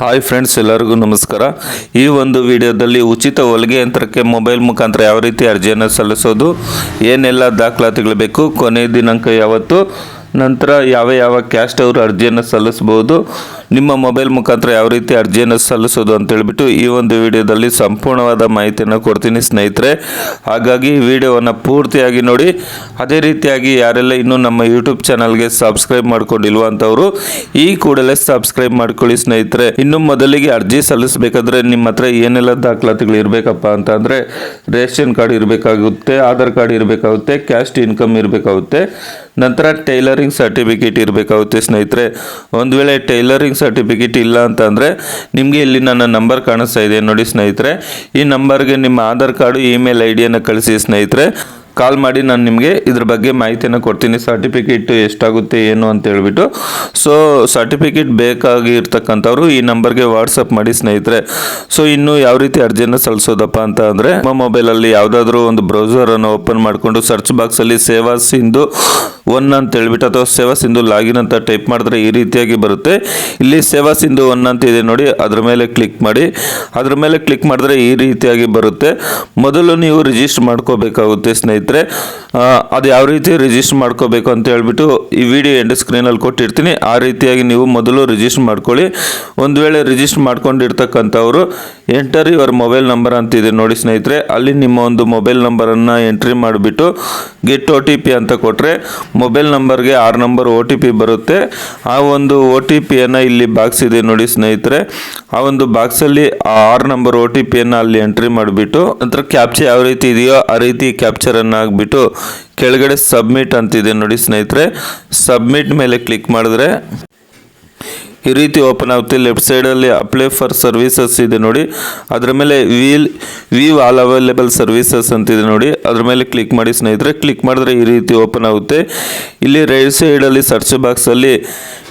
Hi friends, ಎಲ್ಲರಿಗೂ ನಮಸ್ಕಾರ. ಈ ಒಂದು ವಿಡಿಯೋದಲ್ಲಿ ಉಚಿತ ಹೊಲಿಗೆ ಯಂತ್ರಕ್ಕೆ ಮೊಬೈಲ್ ಮುಖಾಂತರ ಯಾವ ರೀತಿ ಅರ್ಜಿಯನ್ನು ಸಲ್ಲಿಸೋದು, ಏನೆಲ್ಲ ದಾಖಲಾತಿಗಳು ಬೇಕು, ಕೊನೆಯ ದಿನಾಂಕ ಯಾವತ್ತು, ನಂತರ ಯಾವ ಕ್ಯಾಸ್ಟ್ ಅವರು ಅರ್ಜಿಯನ್ನು ಸಲ್ಲಿಸ್ಬೋದು, ನಿಮ್ಮ ಮೊಬೈಲ್ ಮುಖಾಂತರ ಯಾವ ರೀತಿ ಅರ್ಜಿಯನ್ನು ಸಲ್ಲಿಸೋದು ಅಂತೇಳ್ಬಿಟ್ಟು ಈ ಒಂದು ವಿಡಿಯೋದಲ್ಲಿ ಸಂಪೂರ್ಣವಾದ ಮಾಹಿತಿಯನ್ನು ಕೊಡ್ತೀನಿ ಸ್ನೇಹಿತರೆ. ಹಾಗಾಗಿ ಈ ವಿಡಿಯೋವನ್ನು ಪೂರ್ತಿಯಾಗಿ ನೋಡಿ. ಅದೇ ರೀತಿಯಾಗಿ ಯಾರೆಲ್ಲ ಇನ್ನೂ ನಮ್ಮ ಯೂಟ್ಯೂಬ್ ಚಾನಲ್ಗೆ ಸಬ್ಸ್ಕ್ರೈಬ್ ಮಾಡ್ಕೊಂಡಿಲ್ವ ಅಂತವರು ಈ ಕೂಡಲೇ ಸಬ್ಸ್ಕ್ರೈಬ್ ಮಾಡ್ಕೊಳ್ಳಿ ಸ್ನೇಹಿತರೆ. ಇನ್ನು ಮೊದಲಿಗೆ ಅರ್ಜಿ ಸಲ್ಲಿಸಬೇಕಾದ್ರೆ ನಿಮ್ಮ ಹತ್ರ ಏನೆಲ್ಲ ದಾಖಲಾತಿಗಳು ಇರಬೇಕಪ್ಪ ಅಂತಂದರೆ ರೇಷನ್ ಕಾರ್ಡ್ ಇರಬೇಕಾಗುತ್ತೆ, ಆಧಾರ್ ಕಾರ್ಡ್ ಇರಬೇಕಾಗುತ್ತೆ, ಕ್ಯಾಸ್ಟ್ ಇನ್ಕಮ್ ಇರಬೇಕಾಗುತ್ತೆ, ನಂತರ ಟೈಲರಿಂಗ್ ಸರ್ಟಿಫಿಕೇಟ್ ಇರಬೇಕಾಗುತ್ತೆ ಸ್ನೇಹಿತರೆ. ಒಂದು ವೇಳೆ ಟೈಲರಿಂಗ್ ಸರ್ಟಿಫಿಕೇಟ್ ಇಲ್ಲ ಅಂತಂದರೆ ನಿಮಗೆ ಇಲ್ಲಿ ನನ್ನ ನಂಬರ್ ಕಾಣಿಸ್ತಾ ಇದೆ ನೋಡಿ ಸ್ನೇಹಿತರೆ. ಈ ನಂಬರ್ಗೆ ನಿಮ್ಮ ಆಧಾರ್ ಕಾರ್ಡು, ಇಮೇಲ್ ಐಡಿಯನ್ನು ಕಳಿಸಿ ಸ್ನೇಹಿತರೆ. ಕಾಲ್ ಮಾಡಿ ನಾನು ನಿಮಗೆ ಇದ್ರ ಬಗ್ಗೆ ಮಾಹಿತಿಯನ್ನು ಕೊಡ್ತೀನಿ, ಸರ್ಟಿಫಿಕೇಟ್ ಎಷ್ಟಾಗುತ್ತೆ ಏನು ಅಂತ ಹೇಳ್ಬಿಟ್ಟು. ಸೊ ಸರ್ಟಿಫಿಕೇಟ್ ಬೇಕಾಗಿರ್ತಕ್ಕಂಥವ್ರು ಈ ನಂಬರ್ಗೆ ವಾಟ್ಸಪ್ ಮಾಡಿ ಸ್ನೇಹಿತರೆ. ಸೊ ಇನ್ನು ಯಾವ ರೀತಿ ಅರ್ಜಿಯನ್ನು ಸಲ್ಲಿಸೋದಪ್ಪ ಅಂತ ಅಂದರೆ, ನಮ್ಮ ಮೊಬೈಲಲ್ಲಿ ಯಾವುದಾದ್ರೂ ಒಂದು ಬ್ರೌಸರನ್ನು ಓಪನ್ ಮಾಡಿಕೊಂಡು ಸರ್ಚ್ ಬಾಕ್ಸಲ್ಲಿ ಸೇವಾ ಸಿಂಧು 1 ಅಂತ ಹೇಳ್ಬಿಟ್ಟು ಅಥವಾ ಸೇವಾ ಸಿಂಧು ಲಾಗಿನ್ ಅಂತ ಟೈಪ್ ಮಾಡಿದ್ರೆ ಈ ರೀತಿಯಾಗಿ ಬರುತ್ತೆ. ಇಲ್ಲಿ ಸೇವಾ ಸಿಂಧು 1 ಅಂತ ಇದೆ ನೋಡಿ, ಅದ್ರ ಮೇಲೆ ಕ್ಲಿಕ್ ಮಾಡಿ. ಅದ್ರ ಮೇಲೆ ಕ್ಲಿಕ್ ಮಾಡಿದ್ರೆ ಈ ರೀತಿಯಾಗಿ ಬರುತ್ತೆ. ಮೊದಲು ನೀವು ರಿಜಿಸ್ಟರ್ ಮಾಡ್ಕೋಬೇಕಾಗುತ್ತೆ ಸ್ನೇಹಿತರೆ. ಅದು ಯಾವ ರೀತಿ ರಿಜಿಸ್ಟರ್ ಮಾಡ್ಕೋಬೇಕು ಅಂತ ಹೇಳ್ಬಿಟ್ಟು ಈ ವಿಡಿಯೋ ಎಂಡ್ ಸ್ಕ್ರೀನಲ್ಲಿ ಕೊಟ್ಟಿರ್ತೀನಿ. ಆ ರೀತಿಯಾಗಿ ನೀವು ಮೊದಲು ರಿಜಿಸ್ಟರ್ ಮಾಡ್ಕೊಳ್ಳಿ. ಒಂದು ವೇಳೆ ರಿಜಿಸ್ಟರ್ ಮಾಡ್ಕೊಂಡಿರ್ತಕ್ಕಂಥವ್ರು ಎಂಟರ್ ಯುವರ್ ಮೊಬೈಲ್ ನಂಬರ್ ಅಂತಿದೆ ನೋಡಿ ಸ್ನೇಹಿತರೆ. ಅಲ್ಲಿ ನಿಮ್ಮ ಒಂದು ಮೊಬೈಲ್ ನಂಬರನ್ನು ಎಂಟ್ರಿ ಮಾಡಿಬಿಟ್ಟು ಗೆಟ್ OTP ಅಂತ ಕೊಟ್ಟರೆ ಮೊಬೈಲ್ ನಂಬರ್ಗೆ 6 ನಂಬರ್ OTP ಬರುತ್ತೆ. ಆ ಒಂದು OTPಯನ್ನು ಇಲ್ಲಿ ಬಾಕ್ಸ್ ಇದೆ ನೋಡಿ ಸ್ನೇಹಿತರೆ. ಆ ಒಂದು ಬಾಕ್ಸಲ್ಲಿ ಆ 6 ನಂಬರ್ OTPಯನ್ನು ಅಲ್ಲಿ ಎಂಟ್ರಿ ಮಾಡಿಬಿಟ್ಟು ನಂತರ ಕ್ಯಾಪ್ಚರ್ ಯಾವ ರೀತಿ ಇದೆಯೋ ಆ ರೀತಿ ಕ್ಯಾಪ್ಚರನ್ನು ಹಾಕ್ಬಿಟ್ಟು ಕೆಳಗಡೆ ಸಬ್ಮಿಟ್ ಅಂತಿದೆ ನೋಡಿ ಸ್ನೇಹಿತರೆ. ಸಬ್ಮಿಟ್ ಮೇಲೆ ಕ್ಲಿಕ್ ಮಾಡಿದ್ರೆ ಈ ರೀತಿ ಓಪನ್ ಆಗುತ್ತೆ. ಲೆಫ್ಟ್ ಸೈಡಲ್ಲಿ ಅಪ್ಲೈ ಫಾರ್ ಸರ್ವಿಸಸ್ ಇದೆ ನೋಡಿ, ಅದರ ಮೇಲೆ ವೀವ್ ಆಲ್ ಅವೈಲೇಬಲ್ ಸರ್ವಿಸಸ್ ಅಂತಿದೆ ನೋಡಿ, ಅದ್ರ ಮೇಲೆ ಕ್ಲಿಕ್ ಮಾಡಿ ಸ್ನೇಹಿತರೆ. ಕ್ಲಿಕ್ ಮಾಡಿದ್ರೆ ಈ ರೀತಿ ಓಪನ್ ಆಗುತ್ತೆ. ಇಲ್ಲಿ ರೈಟ್ ಸೈಡಲ್ಲಿ ಸರ್ಚ್ ಬಾಕ್ಸಲ್ಲಿ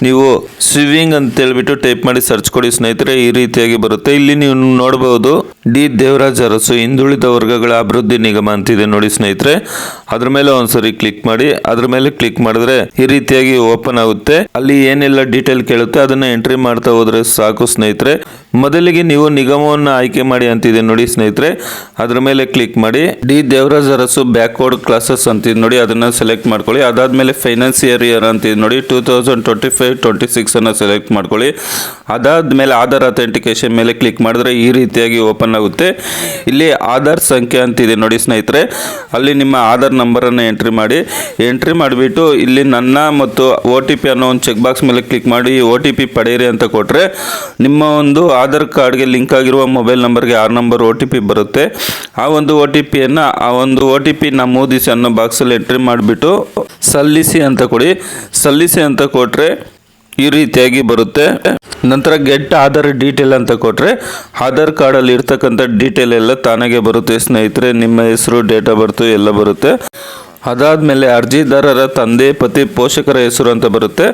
ನೀವು ಸ್ವಿವಿಂಗ್ ಅಂತೇಳ್ಬಿಟ್ಟು ಟೈಪ್ ಮಾಡಿ ಸರ್ಚ್ ಕೊಡಿ ಸ್ನೇಹಿತರೆ. ಈ ರೀತಿಯಾಗಿ ಬರುತ್ತೆ. ಇಲ್ಲಿ ನೀವು ನೋಡ್ಬೋದು ಡಿ ದೇವರಾಜ್ ಅರಸು ಹಿಂದುಳಿದ ವರ್ಗಗಳ ಅಭಿವೃದ್ಧಿ ನಿಗಮ ಅಂತಿದೆ ನೋಡಿ ಸ್ನೇಹಿತರೆ. ಅದ್ರ ಮೇಲೆ ಒಂದ್ಸರಿ ಕ್ಲಿಕ್ ಮಾಡಿ. ಅದ್ರ ಮೇಲೆ ಕ್ಲಿಕ್ ಮಾಡಿದ್ರೆ ಈ ರೀತಿಯಾಗಿ ಓಪನ್ ಆಗುತ್ತೆ. ಅಲ್ಲಿ ಏನೆಲ್ಲ ಡೀಟೇಲ್ ಕೇಳುತ್ತೆ ಅದನ್ನ ಎಂಟ್ರಿ ಮಾಡ್ತಾ ಹೋದ್ರೆ ಸಾಕು ಸ್ನೇಹಿತರೆ. ಮೊದಲಿಗೆ ನೀವು ನಿಗಮವನ್ನು ಆಯ್ಕೆ ಮಾಡಿ ಅಂತಿದೆ ನೋಡಿ ಸ್ನೇಹಿತರೆ. ಅದ್ರ ಮೇಲೆ ಕ್ಲಿಕ್ ಮಾಡಿ. D Devaraj Arasu backward classes ಅಂತಿದೆ ನೋಡಿ, ಅದನ್ನ ಸೆಲೆಕ್ಟ್ ಮಾಡ್ಕೊಳ್ಳಿ. ಅದಾದ್ಮೇಲೆ ಫೈನಾನ್ಸಿಯರ್ ಇಯರ್ ಅಂತಿದೆ ನೋಡಿ, 2025-26 ಅನ್ನ ಸೆಲೆಕ್ಟ್ ಮಾಡ್ಕೊಳ್ಳಿ. ಅದಾದ್ಮೇಲೆ ಆಧಾರ್ ಅಥೆಂಟಿಕೇಶನ್ ಮೇಲೆ ಕ್ಲಿಕ್ ಮಾಡಿದ್ರೆ ಈ ರೀತಿಯಾಗಿ ಓಪನ್ ಆಗುತ್ತೆ. ಇಲ್ಲಿ ಆಧಾರ್ ಸಂಖ್ಯೆ ಅಂತಿದೆ ನೋಡಿ ಸ್ನೇಹಿತರೆ. ಅಲ್ಲಿ ನಿಮ್ಮ ಆಧಾರ್ ನಂಬರನ್ನು ಎಂಟ್ರಿ ಮಾಡಿ. ಎಂಟ್ರಿ ಮಾಡಿಬಿಟ್ಟು ಇಲ್ಲಿ ನನ್ನ ಮತ್ತು OTP ಅನ್ನೋ ಒಂದು ಚೆಕ್ ಬಾಕ್ಸ್ ಮೇಲೆ ಕ್ಲಿಕ್ ಮಾಡಿ OTP ಪಡೆಯಿರಿ ಅಂತ ಕೊಟ್ಟರೆ ನಿಮ್ಮ ಒಂದು ಆಧಾರ್ ಕಾರ್ಡ್ಗೆ ಲಿಂಕ್ ಆಗಿರುವ ಮೊಬೈಲ್ ನಂಬರ್ಗೆ 6 ನಂಬರ್ OTP ಬರುತ್ತೆ. ಆ ಒಂದು OTPಯನ್ನು ಆ ಒಂದು OTP ನಮೂದಿಸಿ ಅನ್ನೋ ಬಾಕ್ಸಲ್ಲಿ ಎಂಟ್ರಿ ಮಾಡಿಬಿಟ್ಟು ಸಲ್ಲಿಸಿ ಅಂತ ಕೊಡಿ. ಸಲ್ಲಿಸಿ ಅಂತ ಕೊಟ್ಟರೆ ಈ ರೀತಿಯಾಗಿ ಬರುತ್ತೆ. ನಂತರ ಗೆಟ್ ಆಧಾರ್ ಡೀಟೇಲ್ ಅಂತ ಕೊಟ್ಟರೆ ಆಧಾರ್ ಕಾರ್ಡಲ್ಲಿ ಇರ್ತಕ್ಕಂಥ ಡೀಟೇಲ್ ಎಲ್ಲ ತಾನಾಗೆ ಬರುತ್ತೆ ಸ್ನೇಹಿತರೆ. ನಿಮ್ಮ ಹೆಸರು, ಡೇಟ್ ಆಫ್ ಬರ್ತ್ ಎಲ್ಲ ಬರುತ್ತೆ. ಅದಾದಮೇಲೆ ಅರ್ಜಿದಾರರ ತಂದೆ, ಪತಿ, ಪೋಷಕರ ಹೆಸರು ಅಂತ ಬರುತ್ತೆ.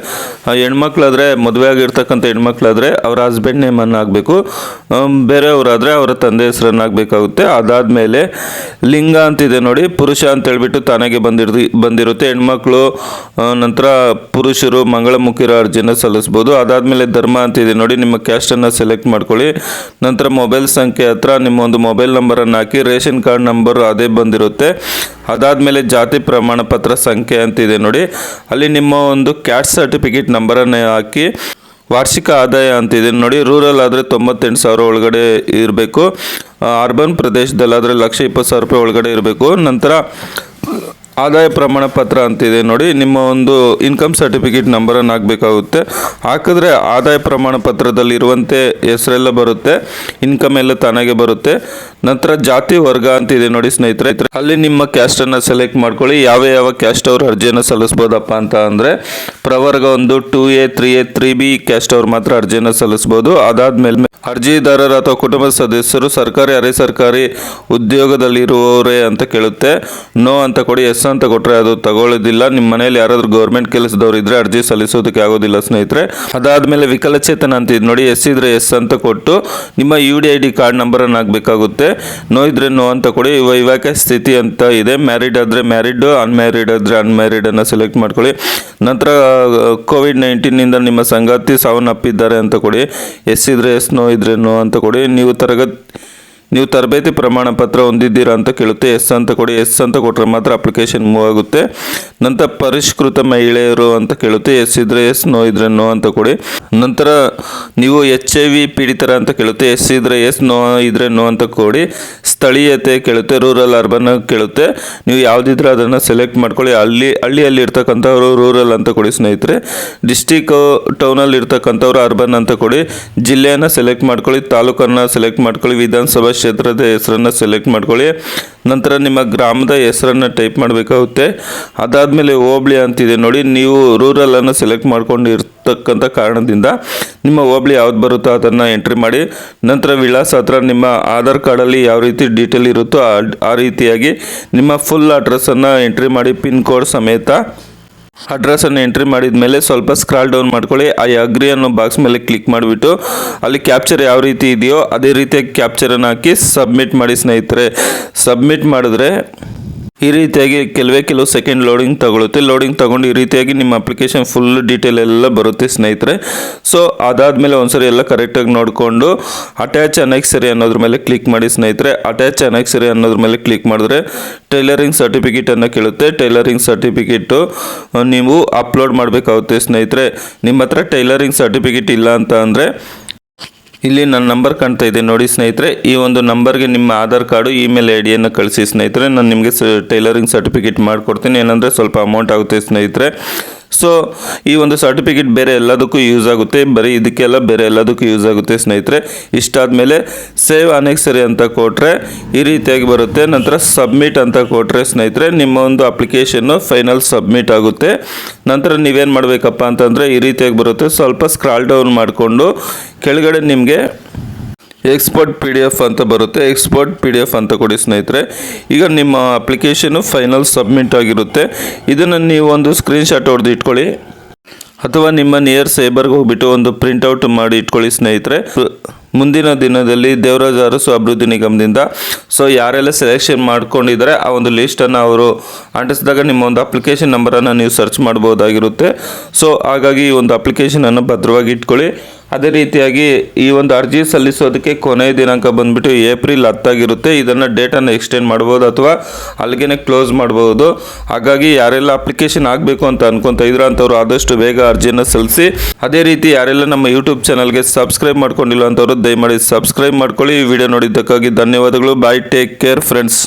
ಹೆಣ್ಮಕ್ಳಾದರೆ, ಮದುವೆ ಆಗಿರ್ತಕ್ಕಂಥ ಹೆಣ್ಮಕ್ಳಾದರೆ ಅವರ ಹಸ್ಬೆಂಡ್ ನೇಮನ್ನು ಹಾಕಬೇಕು. ಬೇರೆಯವರಾದರೆ ಅವರ ತಂದೆ ಹೆಸರನ್ನು ಹಾಕಬೇಕಾಗುತ್ತೆ. ಅದಾದಮೇಲೆ ಲಿಂಗ ಅಂತಿದೆ ನೋಡಿ, ಪುರುಷ ಅಂತೇಳ್ಬಿಟ್ಟು ತಾನಾಗೆ ಬಂದಿರುತ್ತೆ. ಹೆಣ್ಮಕ್ಳು ನಂತರ ಪುರುಷರು ಮಂಗಳಮುಖಿರ ಅರ್ಜಿನ ಸಲ್ಲಿಸ್ಬೋದು. ಅದಾದಮೇಲೆ ಧರ್ಮ ಅಂತಿದೆ ನೋಡಿ, ನಿಮ್ಮ ಕ್ಯಾಸ್ಟನ್ನು ಸೆಲೆಕ್ಟ್ ಮಾಡ್ಕೊಳ್ಳಿ. ನಂತರ ಮೊಬೈಲ್ ಸಂಖ್ಯೆ ಹತ್ರ ನಿಮ್ಮ ಒಂದು ಮೊಬೈಲ್ ನಂಬರನ್ನು ಹಾಕಿ. ರೇಷನ್ ಕಾರ್ಡ್ ನಂಬರ್ ಅದೇ ಬಂದಿರುತ್ತೆ. ಅದಾದಮೇಲೆ ಜಾತಿ ಪ್ರಮಾಣ ಪತ್ರ ಸಂಖ್ಯೆ ಅಂತಿದೆ ನೋಡಿ, ಅಲ್ಲಿ ನಿಮ್ಮ ಒಂದು ಕ್ಯಾಸ್ಟ್ ಸರ್ಟಿಫಿಕೇಟ್ ನಂಬರನ್ನು ಹಾಕಿ. ವಾರ್ಷಿಕ ಆದಾಯ ಅಂತಿದೆ ನೋಡಿ, ರೂರಲ್ ಆದರೆ 98,000 ಒಳಗಡೆ ಇರಬೇಕು. ಅರ್ಬನ್ ಪ್ರದೇಶದಲ್ಲಾದರೆ 1,20,000 ರೂಪಾಯಿ ಒಳಗಡೆ ಇರಬೇಕು. ನಂತರ ಆದಾಯ ಪ್ರಮಾಣ ಪತ್ರ ಅಂತಿದೆ ನೋಡಿ, ನಿಮ್ಮ ಒಂದು ಇನ್ಕಮ್ ಸರ್ಟಿಫಿಕೇಟ್ ನಂಬರನ್ನು ಹಾಕಬೇಕಾಗುತ್ತೆ. ಹಾಕಿದ್ರೆ ಆದಾಯ ಪ್ರಮಾಣ ಪತ್ರದಲ್ಲಿ ಇರುವಂತೆ ಹೆಸರೆಲ್ಲ ಬರುತ್ತೆ, ಇನ್ಕಮ್ ಎಲ್ಲ ತಾನಾಗೆ ಬರುತ್ತೆ. ನಂತರ ಜಾತಿ ವರ್ಗ ಅಂತಿದೆ ನೋಡಿ ಸ್ನೇಹಿತರೆ, ಅಲ್ಲಿ ನಿಮ್ಮ ಕ್ಯಾಸ್ಟನ್ನು ಸೆಲೆಕ್ಟ್ ಮಾಡ್ಕೊಳ್ಳಿ. ಯಾವ ಕ್ಯಾಸ್ಟ್ ಅವರು ಅರ್ಜಿಯನ್ನು ಸಲ್ಲಿಸ್ಬೋದಪ್ಪ ಅಂತ ಅಂದರೆ ಪ್ರವರ್ಗ 1, 2A, 3A, 3B ಕ್ಯಾಸ್ಟ್ ಅವ್ರು ಮಾತ್ರ ಅರ್ಜಿಯನ್ನು ಸಲ್ಲಿಸ್ಬೋದು. ಅರ್ಜಿದಾರರ ಅಥವಾ ಕುಟುಂಬದ ಸದಸ್ಯರು ಸರ್ಕಾರಿ ಅರೆ ಸರ್ಕಾರಿ ಉದ್ಯೋಗದಲ್ಲಿರುವವರೇ ಅಂತ ಕೇಳುತ್ತೆ. ನೋ ಅಂತ ಕೊಡಿ. ಎಸ್ ಅಂತ ಕೊಟ್ಟರೆ ಅದು ತಗೊಳ್ಳೋದಿಲ್ಲ. ನಿಮ್ಮ ಮನೆಯಲ್ಲಿ ಯಾರಾದರೂ ಗೌರ್ಮೆಂಟ್ ಕೆಲಸದವ್ರು ಇದ್ದರೆ ಅರ್ಜಿ ಸಲ್ಲಿಸೋದಕ್ಕೆ ಆಗೋದಿಲ್ಲ ಸ್ನೇಹಿತರೆ. ಅದಾದಮೇಲೆ ವಿಕಲಚೇತನ ಅಂತ ನೋಡಿ. ಎಸ್ ಇದ್ರೆ ಎಸ್ ಅಂತ ಕೊಟ್ಟು ನಿಮ್ಮ UDID ಕಾರ್ಡ್ ನಂಬರನ್ನು ಹಾಕಬೇಕಾಗುತ್ತೆ. ನೋ ಇದ್ರೆ ನೋ ಅಂತ ಕೊಡಿ. ವೈವಾಹಿಕ ಸ್ಥಿತಿ ಅಂತ ಇದೆ. ಮ್ಯಾರಿಡ್ ಆದರೆ ಮ್ಯಾರಿಡ್, ಅನ್ಮ್ಯಾರಿಡ್ ಆದರೆ ಅನ್ಮ್ಯಾರಿಡನ್ನು ಸೆಲೆಕ್ಟ್ ಮಾಡ್ಕೊಳ್ಳಿ. ನಂತರ COVID-19 ನಿಮ್ಮ ಸಂಗಾತಿ ಸಾವನ್ನಪ್ಪಿದ್ದಾರೆ ಅಂತ ಕೊಡಿ. ಎಸ್ ಇದ್ರೆ ಎಸ್, ನೋ ಇದ್ರೆ ನೋ ಅಂತ ಕೊಡಿ. ನೀವು ತರಬೇತಿ ಪ್ರಮಾಣ ಪತ್ರ ಹೊಂದಿದ್ದೀರಾ ಅಂತ ಕೇಳುತ್ತೆ. ಎಸ್ ಅಂತ ಕೊಡಿ. ಎಸ್ ಅಂತ ಕೊಟ್ಟರೆ ಮಾತ್ರ ಅಪ್ಲಿಕೇಶನ್ ಮೂವ್ ಆಗುತ್ತೆ. ನಂತರ ಪರಿಷ್ಕೃತ ಮಹಿಳೆಯರು ಅಂತ ಕೇಳುತ್ತೆ. ಎಸ್ ಇದ್ರೆ ಎಸ್, ನೋ ಇದ್ರೆ ನೋ ಅಂತ ಕೊಡಿ. ನಂತರ ನೀವು HIV ಪೀಡಿತರ ಅಂತ ಕೇಳುತ್ತೆ. ಎಸ್ ಇದ್ರೆ ಎಸ್, ನೋ ಇದ್ರೆ ನೋ ಅಂತ ಕೊಡಿ. ಸ್ಥಳೀಯತೆ ಕೇಳುತ್ತೆ. ರೂರಲ್ ಅರ್ಬನ್ ಕೇಳುತ್ತೆ. ನೀವು ಯಾವುದಿದ್ರೆ ಅದನ್ನು ಸೆಲೆಕ್ಟ್ ಮಾಡ್ಕೊಳ್ಳಿ. ಹಳ್ಳಿಯಲ್ಲಿ ಇರ್ತಕ್ಕಂಥವ್ರು ರೂರಲ್ ಅಂತ ಕೊಡಿ ಸ್ನೇಹಿತರೆ. ಡಿಸ್ಟಿಕ್ ಟೌನಲ್ಲಿ ಇರ್ತಕ್ಕಂಥವ್ರು ಅರ್ಬನ್ ಅಂತ ಕೊಡಿ. ಜಿಲ್ಲೆಯನ್ನು ಸೆಲೆಕ್ಟ್ ಮಾಡ್ಕೊಳ್ಳಿ. ತಾಲೂಕನ್ನು ಸೆಲೆಕ್ಟ್ ಮಾಡ್ಕೊಳ್ಳಿ. ವಿಧಾನಸಭಾ ಕ್ಷೇತ್ರದ ಹೆಸರನ್ನು ಸೆಲೆಕ್ಟ್ ಮಾಡ್ಕೊಳ್ಳಿ. ನಂತರ ನಿಮ್ಮ ಗ್ರಾಮದ ಹೆಸರನ್ನು ಟೈಪ್ ಮಾಡಬೇಕಾಗುತ್ತೆ. ಅದಾದಮೇಲೆ ಹೋಬಳಿ ಅಂತಿದೆ ನೋಡಿ. ನೀವು ರೂರಲನ್ನು ಸೆಲೆಕ್ಟ್ ಮಾಡ್ಕೊಂಡಿರ್ತಕ್ಕಂಥ ಕಾರಣದಿಂದ ನಿಮ್ಮ ಹೋಬಳಿ ಯಾವ್ದು ಬರುತ್ತೋ ಅದನ್ನು ಎಂಟ್ರಿ ಮಾಡಿ. ನಂತರ ವಿಳಾಸ ಹತ್ರ ನಿಮ್ಮ ಆಧಾರ್ ಕಾರ್ಡಲ್ಲಿ ಯಾವ ರೀತಿ ಡೀಟೇಲ್ ಇರುತ್ತೋ ಆ ರೀತಿಯಾಗಿ ನಿಮ್ಮ ಫುಲ್ ಅಡ್ರೆಸ್ಸನ್ನು ಎಂಟ್ರಿ ಮಾಡಿ. ಪಿನ್ ಕೋಡ್ ಸಮೇತ ಅಡ್ರೆಸ್ಸನ್ನು ಎಂಟ್ರಿ ಮಾಡಿದ ಮೇಲೆ ಸ್ವಲ್ಪ ಸ್ಕ್ರಾಲ್ ಡೌನ್ ಮಾಡ್ಕೊಳ್ಳಿ. ಐ ಅಗ್ರಿ ಅನ್ನೋ ಬಾಕ್ಸ್ ಮೇಲೆ ಕ್ಲಿಕ್ ಮಾಡಿಬಿಟ್ಟು ಅಲ್ಲಿ ಕ್ಯಾಪ್ಚರ್ ಯಾವ ರೀತಿ ಇದೆಯೋ ಅದೇ ರೀತಿಯಾಗಿ ಕ್ಯಾಪ್ಚರನ್ನು ಹಾಕಿ ಸಬ್ಮಿಟ್ ಮಾಡಿ ಸ್ನೇಹಿತರೆ. ಸಬ್ಮಿಟ್ ಮಾಡಿದ್ರೆ ಈ ರೀತಿಯಾಗಿ ಕೆಲವು ಸೆಕೆಂಡ್ ಲೋಡಿಂಗ್ ತಗೊಳುತ್ತೆ. ಲೋಡಿಂಗ್ ತಗೊಂಡು ಈ ರೀತಿಯಾಗಿ ನಿಮ್ಮ ಅಪ್ಲಿಕೇಶನ್ ಫುಲ್ ಡೀಟೇಲ್ ಎಲ್ಲ ಬರುತ್ತೆ ಸ್ನೇಹಿತರೆ. ಸೊ ಅದಾದಮೇಲೆ ಒಂದ್ಸರಿ ಎಲ್ಲ ಕರೆಕ್ಟಾಗಿ ನೋಡಿಕೊಂಡು ಅಟ್ಯಾಚ್ ಅನೆಕ್ಸರಿ ಅನ್ನೋದ್ರ ಮೇಲೆ ಕ್ಲಿಕ್ ಮಾಡಿ ಸ್ನೇಹಿತರೆ. ಅಟ್ಯಾಚ್ ಅನೆಕ್ಸರಿ ಅನ್ನೋದ್ರ ಮೇಲೆ ಕ್ಲಿಕ್ ಮಾಡಿದ್ರೆ ಟೈಲರಿಂಗ್ ಸರ್ಟಿಫಿಕೇಟನ್ನು ಕೇಳುತ್ತೆ. ಟೈಲರಿಂಗ್ ಸರ್ಟಿಫಿಕೇಟು ನೀವು ಅಪ್ಲೋಡ್ ಮಾಡಬೇಕಾಗುತ್ತೆ ಸ್ನೇಹಿತರೆ. ನಿಮ್ಮ ಹತ್ರ ಟೈಲರಿಂಗ್ ಸರ್ಟಿಫಿಕೇಟ್ ಇಲ್ಲ ಅಂತ ಅಂದರೆ ಇಲ್ಲಿ ನನ್ನ ನಂಬರ್ ಕಾಣ್ತಾ ಇದೆ ನೋಡಿ ಸ್ನೇಹಿತರೆ. ಈ ಒಂದು ನಂಬರ್ಗೆ ನಿಮ್ಮ ಆಧಾರ್ ಕಾರ್ಡು, ಇಮೇಲ್ ID ಕಳಿಸಿ ಸ್ನೇಹಿತರೆ. ನಾನು ನಿಮಗೆ ಟೈಲರಿಂಗ್ ಸರ್ಟಿಫಿಕೇಟ್ ಮಾಡಿಕೊಡ್ತೀನಿ. ಏನಂದರೆ ಸ್ವಲ್ಪ ಅಮೌಂಟ್ ಆಗುತ್ತೆ ಸ್ನೇಹಿತರೆ. ಸೊ ಈ ಒಂದು ಸರ್ಟಿಫಿಕೇಟ್ ಬೇರೆ ಎಲ್ಲದಕ್ಕೂ ಯೂಸ್ ಆಗುತ್ತೆ, ಬರೀ ಇದಕ್ಕೆಲ್ಲ ಬೇರೆ ಎಲ್ಲದಕ್ಕೂ ಯೂಸ್ ಆಗುತ್ತೆ ಸ್ನೇಹಿತರೆ. ಇಷ್ಟಾದಮೇಲೆ ಸೇವ್ ಅನೆಕ್ಸರಿ ಅಂತ ಕೊಟ್ಟರೆ ಈ ರೀತಿಯಾಗಿ ಬರುತ್ತೆ. ನಂತರ ಸಬ್ಮಿಟ್ ಅಂತ ಕೊಟ್ಟರೆ ಸ್ನೇಹಿತರೆ ನಿಮ್ಮ ಒಂದು ಅಪ್ಲಿಕೇಶನ್ನು ಫೈನಲ್ ಸಬ್ಮಿಟ್ ಆಗುತ್ತೆ. ನಂತರ ನೀವೇನು ಮಾಡಬೇಕಪ್ಪ ಅಂತಂದರೆ ಈ ರೀತಿಯಾಗಿ ಬರುತ್ತೆ. ಸ್ವಲ್ಪ ಸ್ಕ್ರಾಲ್ ಡೌನ್ ಮಾಡಿಕೊಂಡು ಕೆಳಗಡೆ ನಿಮಗೆ ಎಕ್ಸ್ಪೋರ್ಟ್ PDF ಅಂತ ಬರುತ್ತೆ. ಎಕ್ಸ್ಪೋರ್ಟ್ PDF ಅಂತ ಕೊಡಿ ಸ್ನೇಹಿತರೆ. ಈಗ ನಿಮ್ಮ ಅಪ್ಲಿಕೇಶನು ಫೈನಲ್ ಸಬ್ಮಿಟ್ ಆಗಿರುತ್ತೆ. ಇದನ್ನು ನೀವು ಒಂದು ಸ್ಕ್ರೀನ್ಶಾಟ್ ಹೊಡೆದು ಇಟ್ಕೊಳ್ಳಿ ಅಥವಾ ನಿಮ್ಮ ನಿಯರ್ ಸೈಬರ್ಗೆ ಹೋಗ್ಬಿಟ್ಟು ಒಂದು ಪ್ರಿಂಟೌಟ್ ಮಾಡಿ ಇಟ್ಕೊಳ್ಳಿ ಸ್ನೇಹಿತರೆ. ಮುಂದಿನ ದಿನದಲ್ಲಿ ದೇವರಾಜ ಅರಸು ಅಭಿವೃದ್ಧಿ ನಿಗಮದಿಂದ ಸೊ ಯಾರೆಲ್ಲ ಸೆಲೆಕ್ಷನ್ ಮಾಡ್ಕೊಂಡಿದ್ದಾರೆ ಆ ಒಂದು ಲಿಸ್ಟನ್ನು ಅವರು ಅಂಟಿಸಿದಾಗ ನಿಮ್ಮ ಒಂದು ಅಪ್ಲಿಕೇಶನ್ ನಂಬರನ್ನು ನೀವು ಸರ್ಚ್ ಮಾಡ್ಬೋದಾಗಿರುತ್ತೆ. ಸೊ ಹಾಗಾಗಿ ಈ ಒಂದು ಅಪ್ಲಿಕೇಶನನ್ನು ಭದ್ರವಾಗಿ ಇಟ್ಕೊಳ್ಳಿ. ಅದೇ ರೀತಿಯಾಗಿ ಈ ಒಂದು ಅರ್ಜಿ ಸಲ್ಲಿಸೋದಕ್ಕೆ ಕೊನೆಯ ದಿನಾಂಕ ಬಂದುಬಿಟ್ಟು ಏಪ್ರಿಲ್ 10 ಆಗಿರುತ್ತೆ. ಇದನ್ನು ಡೇಟನ್ನು ಎಕ್ಸ್ಟೆಂಡ್ ಮಾಡ್ಬೋದು ಅಥವಾ ಅಲ್ಲಿಗೆ ಕ್ಲೋಸ್ ಮಾಡ್ಬೋದು. ಹಾಗಾಗಿ ಯಾರೆಲ್ಲ ಅಪ್ಲಿಕೇಶನ್ ಆಗಬೇಕು ಅಂತ ಅನ್ಕೊತಾ ಇದ್ರು ಅಂಥವ್ರು ಆದಷ್ಟು ಬೇಗ ಅರ್ಜಿಯನ್ನು ಸಲ್ಲಿಸಿ. ಅದೇ ರೀತಿ ಯಾರೆಲ್ಲ ನಮ್ಮ ಯೂಟ್ಯೂಬ್ ಚಾನಲ್ಗೆ ಸಬ್ಸ್ಕ್ರೈಬ್ ಮಾಡ್ಕೊಂಡಿಲ್ಲ ಅಂಥವ್ರು ದಯಮಾಡಿ ಸಬ್ಸ್ಕ್ರೈಬ್ ಮಾಡ್ಕೊಳ್ಳಿ. ಈ ವಿಡಿಯೋ ನೋಡಿದ್ದಕ್ಕಾಗಿ ಧನ್ಯವಾದಗಳು. ಬಾಯ್, ಟೇಕ್ ಕೇರ್ ಫ್ರೆಂಡ್ಸ್.